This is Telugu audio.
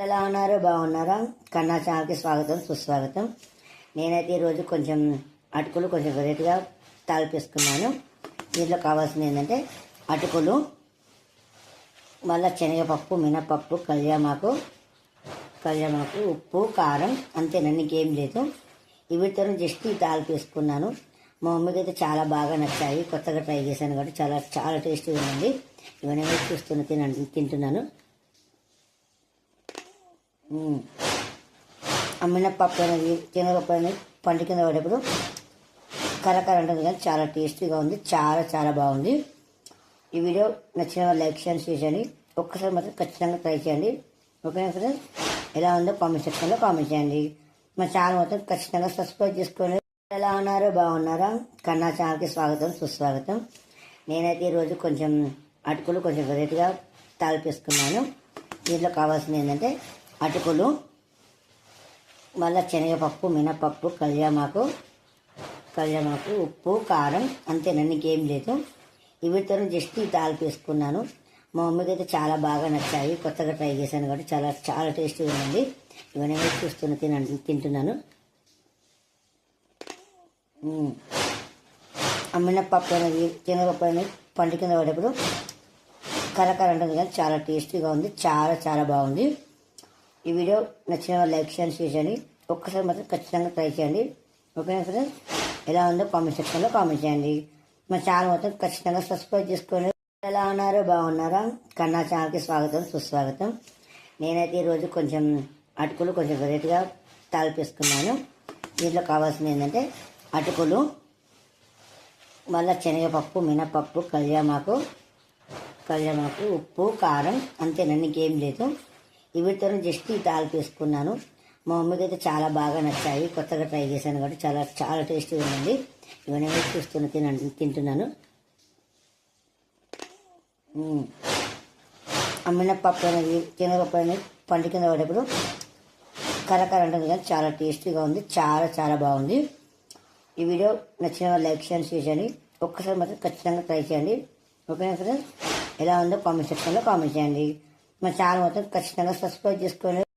ఎలా ఉన్నారు? బాగున్నారా? కన్నా ఛానల్కి స్వాగతం, సుస్వాగతం. నేనైతే ఈరోజు కొంచెం అటుకులు కొంచెం వెరైటీగా తాలిపేసుకున్నాను. దీంట్లో కావాల్సింది ఏంటంటే అటుకులు, మళ్ళీ శనగపప్పు, మినపప్పు, కళ్యామాకు, ఉప్పు, కారం, అంతేనండి, ఇంకేం లేదు. వీటితో జస్ట్ ఈ తాలిపేసుకున్నాను. మా మమ్మీకి అయితే చాలా బాగా నచ్చాయి. కొత్తగా ట్రై చేశాను కాబట్టి చాలా చాలా టేస్టీగా ఉంది. ఇవన్నీ చూస్తున్న తింటున్నాను. మినపప్పు అనేది, శనగపప్పు అనేది పంట కింద పడేప్పుడు కరకర ఉంటుంది, కానీ చాలా టేస్టీగా ఉంది. చాలా చాలా బాగుంది. ఈ వీడియో నచ్చిన వాళ్ళు లైక్ చేయండి, షేర్ చేయండి. ఒక్కసారి మాత్రం ఖచ్చితంగా ట్రై చేయండి. ఓకేనా ఫ్రెండ్స్? ఎలా ఉందో కామెంట్ సెక్షన్లో కామెంట్ చేయండి. మా ఛానల్ మొత్తం ఖచ్చితంగా సబ్స్క్రైబ్ చేసుకోండి. ఎలా ఉన్నారు? బాగున్నారా? కన్నా ఛానల్కి స్వాగతం, సుస్వాగతం. నేనైతే ఈరోజు కొంచెం అటుకులు కొంచెం వెరైటీగా తాలిపేసుకున్నాను. దీంట్లో కావాల్సింది ఏంటంటే అటుకులు, మళ్ళీ శనగపప్పు, మినపప్పు, కళ్యామాకు, ఉప్పు, కారం, అంతేనండి, ఇంకేం లేదు. వీటితో జస్ట్ ఈ తాలిపేసుకున్నాను. మా మమ్మీకి అయితే చాలా బాగా నచ్చాయి. కొత్తగా ట్రై చేశాను కాబట్టి చాలా చాలా టేస్టీగా ఉంది. ఇవన్నీ చూస్తున్న తింటున్నాను. మినపప్పు అనేది, శనగపప్పు అనేది పంట కింద పడేప్పుడు కరకర ఉంటుంది, కానీ చాలా టేస్టీగా ఉంది. చాలా చాలా బాగుంది. ఈ వీడియో నచ్చిన వాళ్ళు లైక్ చేయండి, షేర్ చేయండి. ఒక్కసారి మాత్రం ఖచ్చితంగా ట్రై చేయండి. ఓకేనా ఫ్రెండ్స్? ఎలా ఉందో కామెంట్ సెక్షన్లో కామెంట్ చేయండి. మా ఛానల్ మొత్తం ఖచ్చితంగా సబ్స్క్రైబ్ చేసుకోండి. ఎలా ఉన్నారు? బాగున్నారా? కన్నా ఛానల్కి స్వాగతం, సుస్వాగతం. నేనైతే ఈరోజు కొంచెం అటుకులు కొంచెం వెరైటీగా తాలిపేసుకున్నాను. దీంట్లో కావాల్సింది ఏంటంటే అటుకులు, మళ్ళీ శనగపప్పు, మినపప్పు, కళ్యామాకు, ఉప్పు, కారం, అంతేనండి, ఇంకేం లేదు. వీటితో జస్ట్ ఈ తాలిపేసుకున్నాను. మా మమ్మీకి అయితే చాలా బాగా నచ్చాయి. కొత్తగా ట్రై చేశాను కాబట్టి చాలా చాలా టేస్టీగా ఉంది. ఇవన్నీ చూస్తున్న తింటున్నాను. మినపప్పు అనేది, శనగపప్పు అనేది పంట కింద పడేప్పుడు కరకర ఉంటుంది, కానీ చాలా టేస్టీగా ఉంది. చాలా చాలా బాగుంది. ఈ వీడియో నచ్చిన వాళ్ళు లైక్ చేయండి, షేర్ చేయండి. ఒక్కసారి మాత్రం ఖచ్చితంగా ట్రై చేయండి. ఓకేనా ఫ్రెండ్స్? ఎలా ఉందో కామెంట్ సెక్షన్లో కామెంట్ చేయండి. మా ఛానల్ మొత్తం ఖచ్చితంగా సబ్స్క్రైబ్ చేసుకోండి.